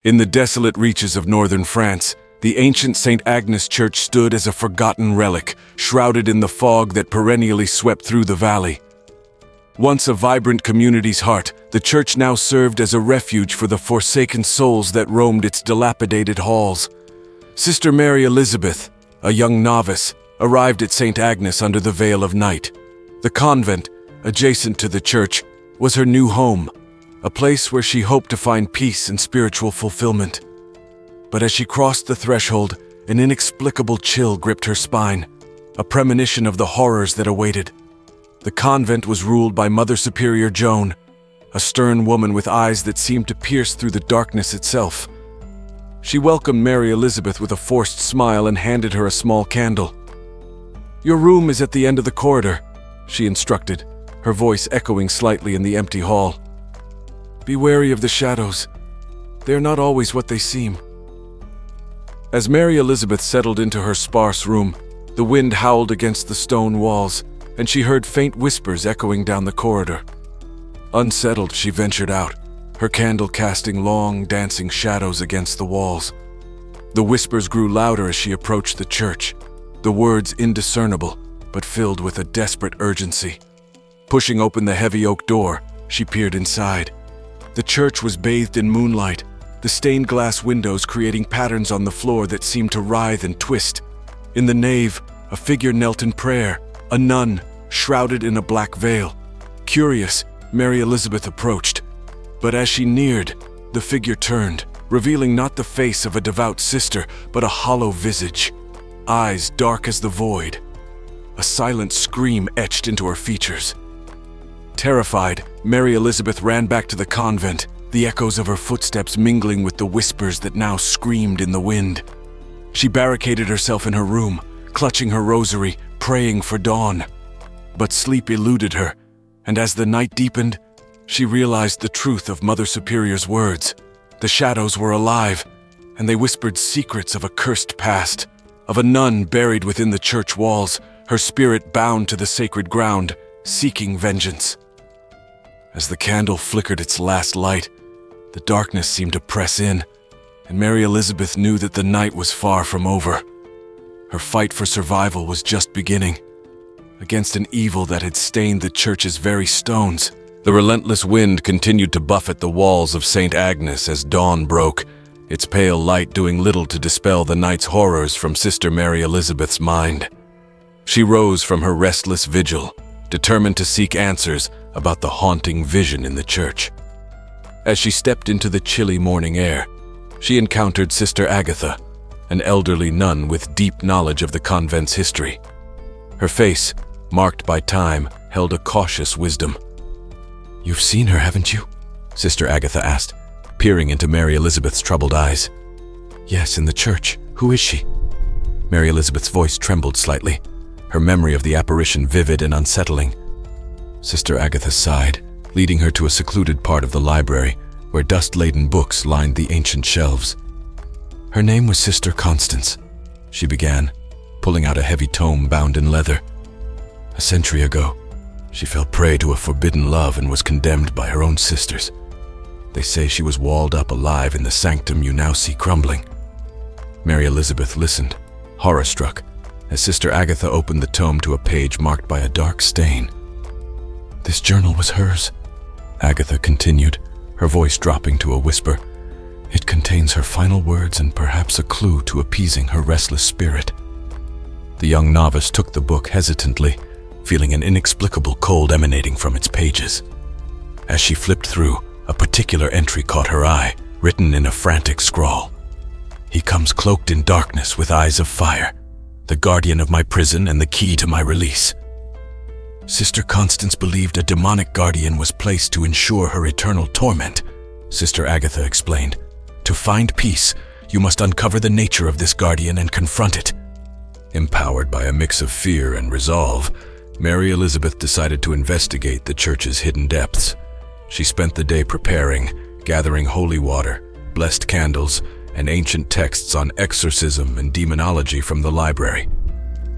In the desolate reaches of northern France, the ancient St. Agnes church stood as a forgotten relic, shrouded in the fog that perennially swept through the valley. Once a vibrant community's heart, the church now served as a refuge for the forsaken souls that roamed its dilapidated halls. Sister Mary Elizabeth, a young novice, arrived at St. Agnes under the veil of night. The convent, adjacent to the church, was her new home, a place where she hoped to find peace and spiritual fulfillment. But as she crossed the threshold, an inexplicable chill gripped her spine, a premonition of the horrors that awaited. The convent was ruled by Mother Superior Joan, a stern woman with eyes that seemed to pierce through the darkness itself. She welcomed Mary Elizabeth with a forced smile and handed her a small candle. "Your room is at the end of the corridor," she instructed, her voice echoing slightly in the empty hall. "Be wary of the shadows. They are not always what they seem." As Mary Elizabeth settled into her sparse room, the wind howled against the stone walls, and she heard faint whispers echoing down the corridor. Unsettled, she ventured out, her candle casting long, dancing shadows against the walls. The whispers grew louder as she approached the church, the words indiscernible, but filled with a desperate urgency. Pushing open the heavy oak door, she peered inside. The church was bathed in moonlight, the stained glass windows creating patterns on the floor that seemed to writhe and twist. In the nave, a figure knelt in prayer, a nun, shrouded in a black veil. Curious, Mary Elizabeth approached. But as she neared, the figure turned, revealing not the face of a devout sister, but a hollow visage, eyes dark as the void. A silent scream etched into her features. Terrified, Mary Elizabeth ran back to the convent, the echoes of her footsteps mingling with the whispers that now screamed in the wind. She barricaded herself in her room, clutching her rosary, praying for dawn. But sleep eluded her, and as the night deepened, she realized the truth of Mother Superior's words. The shadows were alive, and they whispered secrets of a cursed past, of a nun buried within the church walls, her spirit bound to the sacred ground, seeking vengeance. As the candle flickered its last light, the darkness seemed to press in, and Mary Elizabeth knew that the night was far from over. Her fight for survival was just beginning, against an evil that had stained the church's very stones. The relentless wind continued to buffet the walls of St. Agnes as dawn broke, its pale light doing little to dispel the night's horrors from Sister Mary Elizabeth's mind. She rose from her restless vigil, determined to seek answers about the haunting vision in the church. As she stepped into the chilly morning air, she encountered Sister Agatha, an elderly nun with deep knowledge of the convent's history. Her face, marked by time, held a cautious wisdom. "You've seen her, haven't you?" Sister Agatha asked, peering into Mary Elizabeth's troubled eyes. "Yes, in the church. Who is she?" Mary Elizabeth's voice trembled slightly, her memory of the apparition vivid and unsettling. Sister Agatha sighed, leading her to a secluded part of the library where dust-laden books lined the ancient shelves. "Her name was Sister Constance," she began, pulling out a heavy tome bound in leather. "A century ago, she fell prey to a forbidden love and was condemned by her own sisters. They say she was walled up alive in the sanctum you now see crumbling." Mary Elizabeth listened, horror-struck, as Sister Agatha opened the tome to a page marked by a dark stain. "This journal was hers," Agatha continued, her voice dropping to a whisper. "It contains her final words and perhaps a clue to appeasing her restless spirit." The young novice took the book hesitantly, feeling an inexplicable cold emanating from its pages. As she flipped through, a particular entry caught her eye, written in a frantic scrawl. "He comes cloaked in darkness with eyes of fire, the guardian of my prison and the key to my release." Sister Constance believed a demonic guardian was placed to ensure her eternal torment, Sister Agatha explained. "To find peace, you must uncover the nature of this guardian and confront it." Empowered by a mix of fear and resolve, Mary Elizabeth decided to investigate the church's hidden depths. She spent the day preparing, gathering holy water, blessed candles, and ancient texts on exorcism and demonology from the library.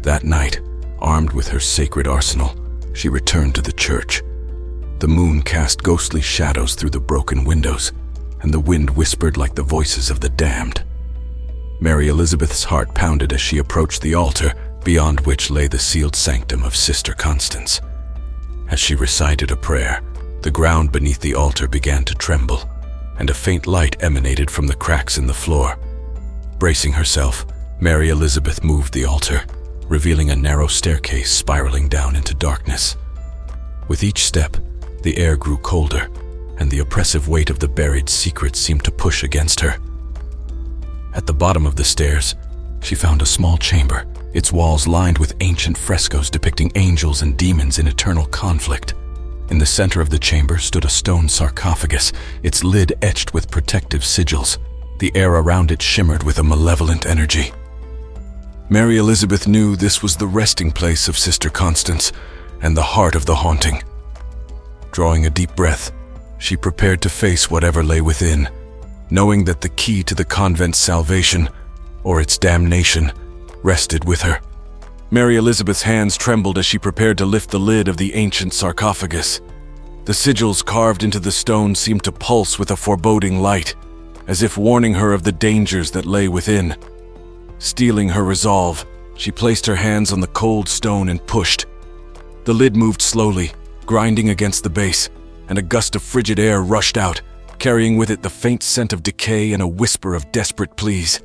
That night, armed with her sacred arsenal, she returned to the church. The moon cast ghostly shadows through the broken windows, and the wind whispered like the voices of the damned. Mary Elizabeth's heart pounded as she approached the altar, beyond which lay the sealed sanctum of Sister Constance. As she recited a prayer, the ground beneath the altar began to tremble, and a faint light emanated from the cracks in the floor. Bracing herself, Mary Elizabeth moved the altar, revealing a narrow staircase spiraling down into darkness. With each step, the air grew colder, and the oppressive weight of the buried secret seemed to push against her. At the bottom of the stairs, she found a small chamber, its walls lined with ancient frescoes depicting angels and demons in eternal conflict. In the center of the chamber stood a stone sarcophagus, its lid etched with protective sigils. The air around it shimmered with a malevolent energy. Mary Elizabeth knew this was the resting place of Sister Constance and the heart of the haunting. Drawing a deep breath, she prepared to face whatever lay within, knowing that the key to the convent's salvation, or its damnation, rested with her. Mary Elizabeth's hands trembled as she prepared to lift the lid of the ancient sarcophagus. The sigils carved into the stone seemed to pulse with a foreboding light, as if warning her of the dangers that lay within. Steeling her resolve, she placed her hands on the cold stone and pushed. The lid moved slowly, grinding against the base, and a gust of frigid air rushed out, carrying with it the faint scent of decay and a whisper of desperate pleas.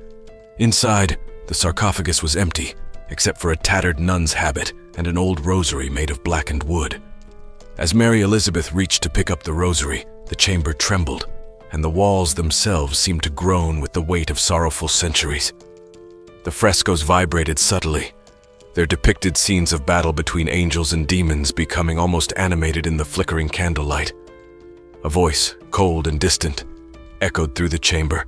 Inside, the sarcophagus was empty, except for a tattered nun's habit and an old rosary made of blackened wood. As Mary Elizabeth reached to pick up the rosary, the chamber trembled, and the walls themselves seemed to groan with the weight of sorrowful centuries. The frescoes vibrated subtly, their depicted scenes of battle between angels and demons becoming almost animated in the flickering candlelight. A voice, cold and distant, echoed through the chamber.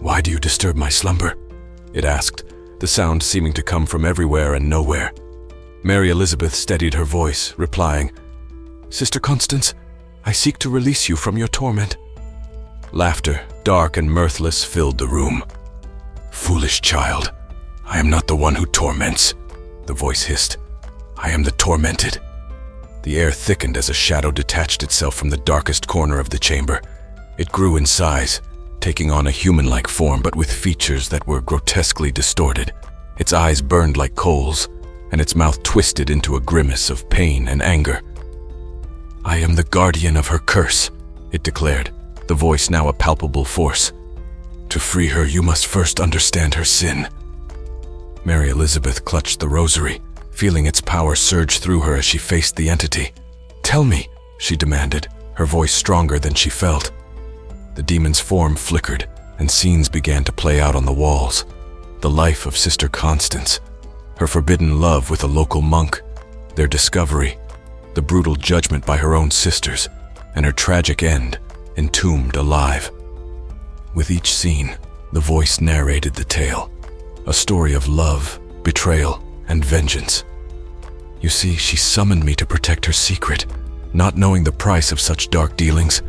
"Why do you disturb my slumber?" it asked, the sound seeming to come from everywhere and nowhere. Mary Elizabeth steadied her voice, replying, "Sister Constance, I seek to release you from your torment." Laughter, dark and mirthless, filled the room. "Foolish child, I am not the one who torments," the voice hissed. "I am the tormented." The air thickened as a shadow detached itself from the darkest corner of the chamber. It grew in size, taking on a human-like form but with features that were grotesquely distorted. Its eyes burned like coals, and its mouth twisted into a grimace of pain and anger. "I am the guardian of her curse," it declared, the voice now a palpable force. "To free her, you must first understand her sin." Mary Elizabeth clutched the rosary, feeling its power surge through her as she faced the entity. "Tell me," she demanded, her voice stronger than she felt. The demon's form flickered, and scenes began to play out on the walls. The life of Sister Constance, her forbidden love with a local monk, their discovery, the brutal judgment by her own sisters, and her tragic end, entombed alive. With each scene, the voice narrated the tale, a story of love, betrayal, and vengeance. "You see, she summoned me to protect her secret, not knowing the price of such dark dealings.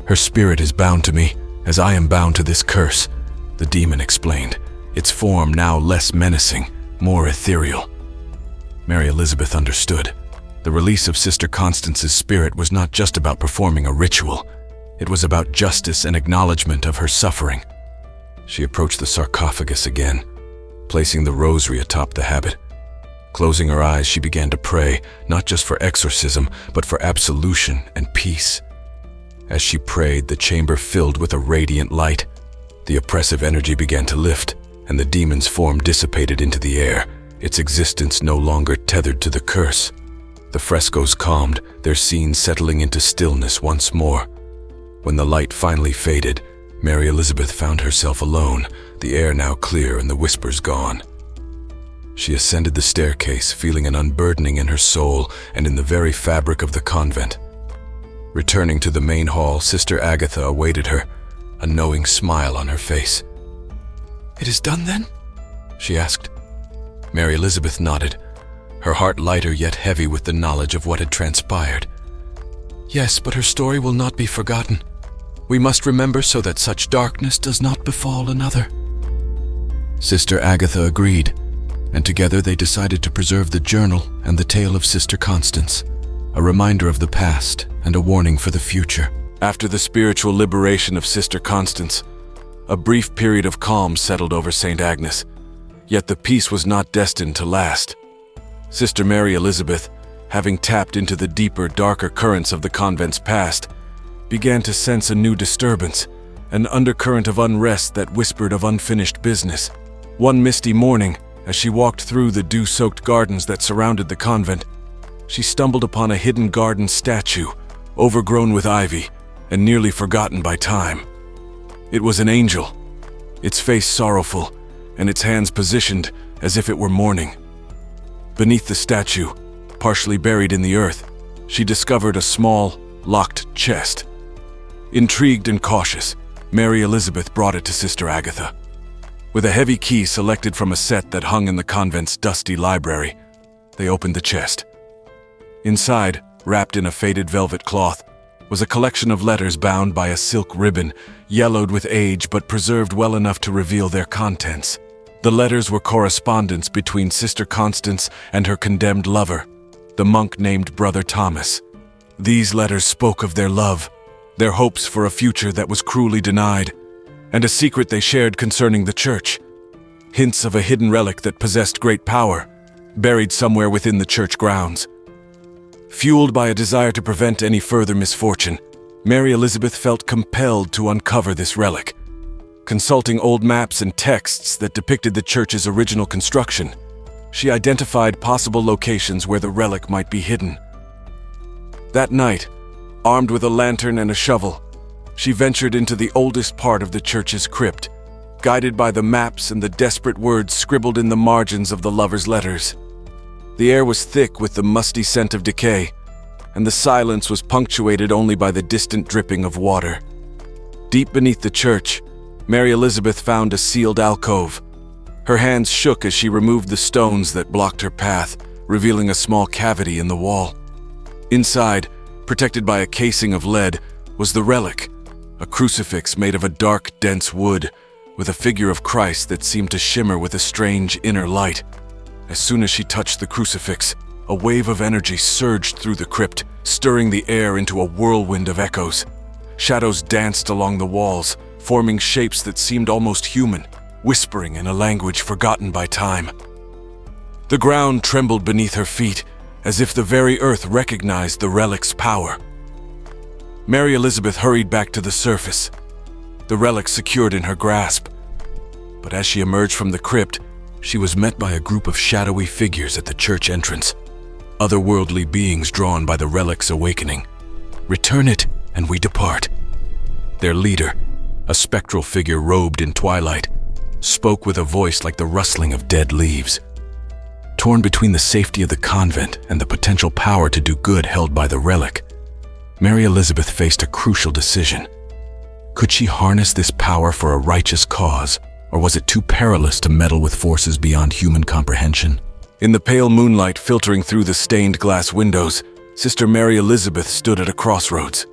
Her spirit is bound to me, as I am bound to this curse," the demon explained, its form now less menacing, more ethereal. Mary Elizabeth understood. The release of Sister Constance's spirit was not just about performing a ritual. It was about justice and acknowledgement of her suffering. She approached the sarcophagus again, placing the rosary atop the habit. Closing her eyes, she began to pray, not just for exorcism, but for absolution and peace. As she prayed, the chamber filled with a radiant light. The oppressive energy began to lift, and the demon's form dissipated into the air, its existence no longer tethered to the curse. The frescoes calmed, their scenes settling into stillness once more. When the light finally faded, Mary Elizabeth found herself alone, the air now clear and the whispers gone. She ascended the staircase, feeling an unburdening in her soul and in the very fabric of the convent. Returning to the main hall, Sister Agatha awaited her, a knowing smile on her face. "It is done then?" she asked. Mary Elizabeth nodded, her heart lighter yet heavy with the knowledge of what had transpired. "Yes, but her story will not be forgotten. We must remember so that such darkness does not befall another." Sister Agatha agreed, and together they decided to preserve the journal and the tale of Sister Constance, a reminder of the past and a warning for the future. After the spiritual liberation of Sister Constance, a brief period of calm settled over St. Agnes, yet the peace was not destined to last. Sister Mary Elizabeth, having tapped into the deeper, darker currents of the convent's past, began to sense a new disturbance, an undercurrent of unrest that whispered of unfinished business. One misty morning, as she walked through the dew-soaked gardens that surrounded the convent, she stumbled upon a hidden garden statue, overgrown with ivy and nearly forgotten by time. It was an angel, its face sorrowful and its hands positioned as if it were mourning. Beneath the statue, partially buried in the earth, she discovered a small, locked chest. Intrigued and cautious, Mary Elizabeth brought it to Sister Agatha. With a heavy key selected from a set that hung in the convent's dusty library, they opened the chest. Inside, wrapped in a faded velvet cloth, was a collection of letters bound by a silk ribbon, yellowed with age but preserved well enough to reveal their contents. The letters were correspondence between Sister Constance and her condemned lover, the monk named Brother Thomas. These letters spoke of their love, their hopes for a future that was cruelly denied, and a secret they shared concerning the church. Hints of a hidden relic that possessed great power, buried somewhere within the church grounds. Fueled by a desire to prevent any further misfortune, Mary Elizabeth felt compelled to uncover this relic. Consulting old maps and texts that depicted the church's original construction, she identified possible locations where the relic might be hidden. That night, armed with a lantern and a shovel, she ventured into the oldest part of the church's crypt, guided by the maps and the desperate words scribbled in the margins of the lover's letters. The air was thick with the musty scent of decay, and the silence was punctuated only by the distant dripping of water. Deep beneath the church, Mary Elizabeth found a sealed alcove. Her hands shook as she removed the stones that blocked her path, revealing a small cavity in the wall. Inside, protected by a casing of lead, was the relic, a crucifix made of a dark, dense wood, with a figure of Christ that seemed to shimmer with a strange inner light. As soon as she touched the crucifix, a wave of energy surged through the crypt, stirring the air into a whirlwind of echoes. Shadows danced along the walls, forming shapes that seemed almost human, whispering in a language forgotten by time. The ground trembled beneath her feet, as if the very earth recognized the relic's power. Mary Elizabeth hurried back to the surface, the relic secured in her grasp. But as she emerged from the crypt, she was met by a group of shadowy figures at the church entrance, otherworldly beings drawn by the relic's awakening. "Return it, and we depart." Their leader, a spectral figure robed in twilight, spoke with a voice like the rustling of dead leaves. Torn between the safety of the convent and the potential power to do good held by the relic, Mary Elizabeth faced a crucial decision. Could she harness this power for a righteous cause, or was it too perilous to meddle with forces beyond human comprehension? In the pale moonlight filtering through the stained glass windows, Sister Mary Elizabeth stood at a crossroads.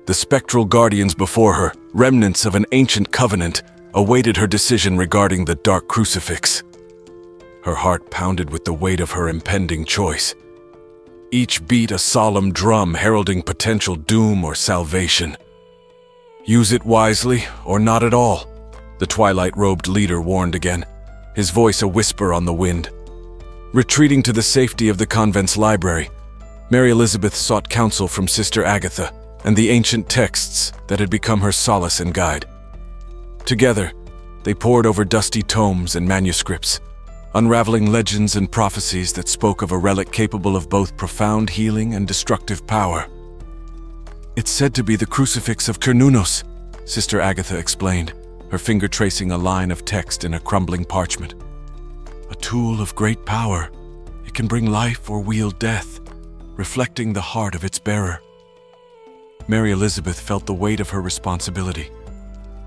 The spectral guardians before her, remnants of an ancient covenant, awaited her decision regarding the dark crucifix. Her heart pounded with the weight of her impending choice. Each beat a solemn drum heralding potential doom or salvation. "Use it wisely, or not at all," the twilight-robed leader warned again, his voice a whisper on the wind. Retreating to the safety of the convent's library, Mary Elizabeth sought counsel from Sister Agatha and the ancient texts that had become her solace and guide. Together, they pored over dusty tomes and manuscripts, unraveling legends and prophecies that spoke of a relic capable of both profound healing and destructive power. "It's said to be the Crucifix of Cernunnos," Sister Agatha explained, her finger tracing a line of text in a crumbling parchment. "A tool of great power. It can bring life or wield death, reflecting the heart of its bearer." Mary Elizabeth felt the weight of her responsibility.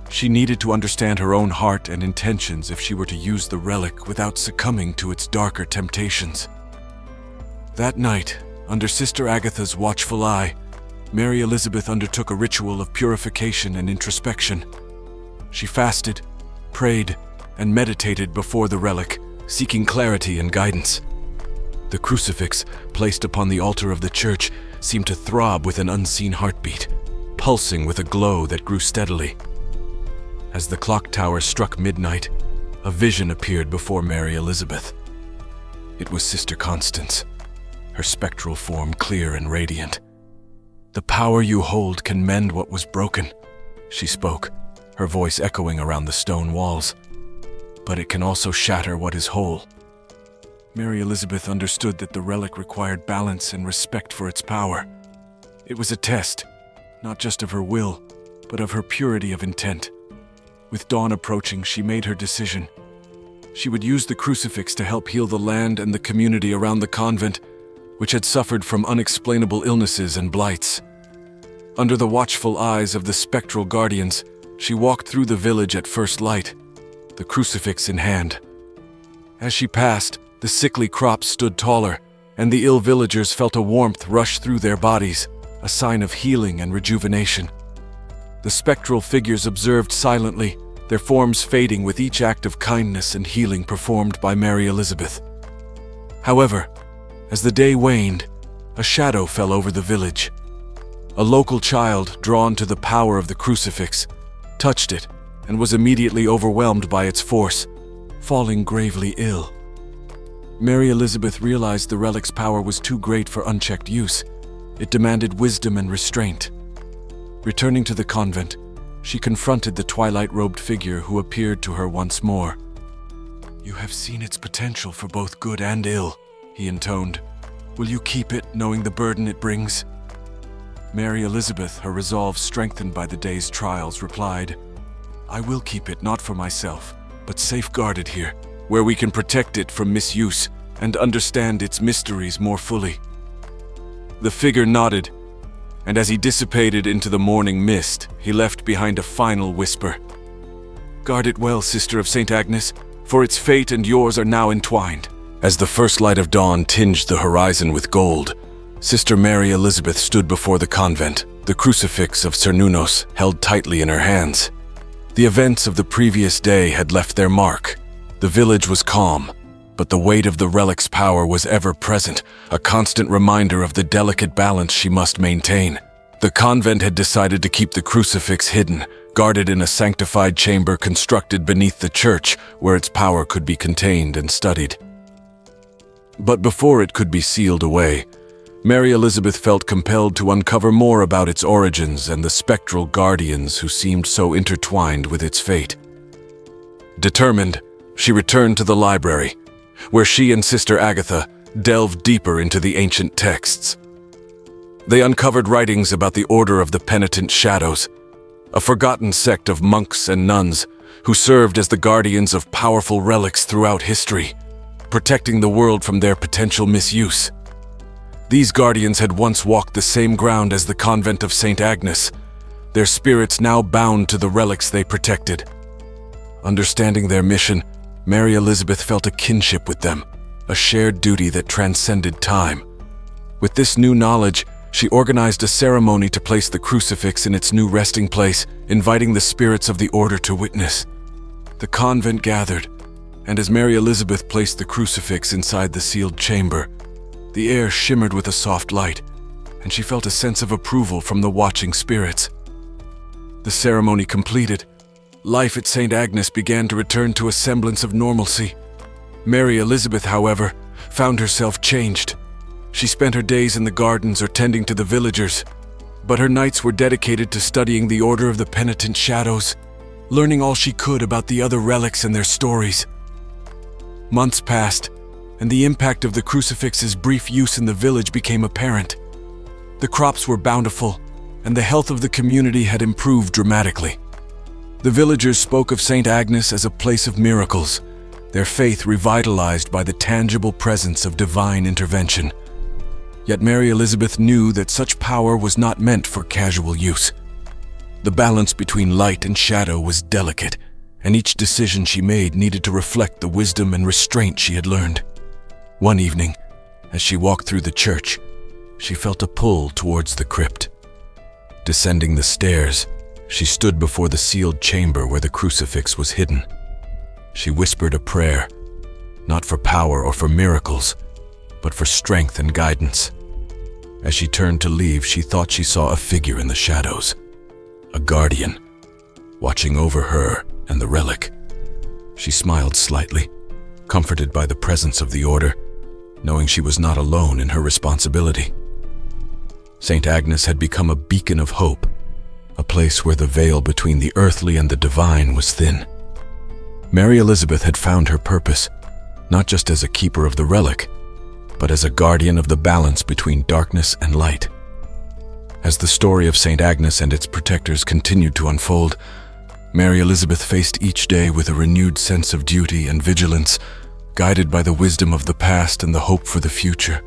She needed to understand her own heart and intentions if she were to use the relic without succumbing to its darker temptations. That night, under Sister Agatha's watchful eye, Mary Elizabeth undertook a ritual of purification and introspection. She fasted, prayed, and meditated before the relic, seeking clarity and guidance. The crucifix, placed upon the altar of the church, seemed to throb with an unseen heartbeat, pulsing with a glow that grew steadily. As the clock tower struck midnight, a vision appeared before Mary Elizabeth. It was Sister Constance, her spectral form clear and radiant. "The power you hold can mend what was broken," she spoke, her voice echoing around the stone walls. "But it can also shatter what is whole." Mary Elizabeth understood that the relic required balance and respect for its power. It was a test, not just of her will, but of her purity of intent. With dawn approaching, she made her decision. She would use the crucifix to help heal the land and the community around the convent, which had suffered from unexplainable illnesses and blights. Under the watchful eyes of the spectral guardians, she walked through the village at first light, the crucifix in hand. As she passed, the sickly crops stood taller, and the ill villagers felt a warmth rush through their bodies, a sign of healing and rejuvenation. The spectral figures observed silently, their forms fading with each act of kindness and healing performed by Mary Elizabeth. However, as the day waned, a shadow fell over the village. A local child, drawn to the power of the crucifix, touched it and was immediately overwhelmed by its force, falling gravely ill. Mary Elizabeth realized the relic's power was too great for unchecked use. It demanded wisdom and restraint. Returning to the convent, she confronted the twilight-robed figure who appeared to her once more. "You have seen its potential for both good and ill," he intoned. "Will you keep it, knowing the burden it brings?" Mary Elizabeth, her resolve strengthened by the day's trials, replied, "I will keep it, not for myself, but safeguard it here, where we can protect it from misuse and understand its mysteries more fully." The figure nodded, and as he dissipated into the morning mist, he left behind a final whisper. "Guard it well, Sister of St. Agnes, for its fate and yours are now entwined." As the first light of dawn tinged the horizon with gold, Sister Mary Elizabeth stood before the convent, the crucifix of Cernunnos held tightly in her hands. The events of the previous day had left their mark. The village was calm, but the weight of the relic's power was ever present, a constant reminder of the delicate balance she must maintain. The convent had decided to keep the crucifix hidden, guarded in a sanctified chamber constructed beneath the church, where its power could be contained and studied. But before it could be sealed away, Mary Elizabeth felt compelled to uncover more about its origins and the spectral guardians who seemed so intertwined with its fate. Determined, she returned to the library, where she and Sister Agatha delved deeper into the ancient texts. They uncovered writings about the Order of the Penitent Shadows, a forgotten sect of monks and nuns who served as the guardians of powerful relics throughout history, protecting the world from their potential misuse. These guardians had once walked the same ground as the convent of St. Agnes, their spirits now bound to the relics they protected. Understanding their mission, Mary Elizabeth felt a kinship with them, a shared duty that transcended time. With this new knowledge, she organized a ceremony to place the crucifix in its new resting place, inviting the spirits of the order to witness. The convent gathered, and as Mary Elizabeth placed the crucifix inside the sealed chamber, the air shimmered with a soft light, and she felt a sense of approval from the watching spirits. The ceremony completed, life at St. Agnes began to return to a semblance of normalcy. Mary Elizabeth, however, found herself changed. She spent her days in the gardens or tending to the villagers, but her nights were dedicated to studying the Order of the Penitent Shadows, learning all she could about the other relics and their stories. Months passed, and the impact of the crucifix's brief use in the village became apparent. The crops were bountiful, and the health of the community had improved dramatically. The villagers spoke of St. Agnes as a place of miracles, their faith revitalized by the tangible presence of divine intervention. Yet Mary Elizabeth knew that such power was not meant for casual use. The balance between light and shadow was delicate, and each decision she made needed to reflect the wisdom and restraint she had learned. One evening, as she walked through the church, she felt a pull towards the crypt. Descending the stairs, she stood before the sealed chamber where the crucifix was hidden. She whispered a prayer, not for power or for miracles, but for strength and guidance. As she turned to leave, she thought she saw a figure in the shadows, a guardian, watching over her and the relic. She smiled slightly, comforted by the presence of the order, knowing she was not alone in her responsibility. St. Agnes had become a beacon of hope, a place where the veil between the earthly and the divine was thin. Mary Elizabeth had found her purpose, not just as a keeper of the relic, but as a guardian of the balance between darkness and light. As the story of St. Agnes and its protectors continued to unfold, Mary Elizabeth faced each day with a renewed sense of duty and vigilance, guided by the wisdom of the past and the hope for the future.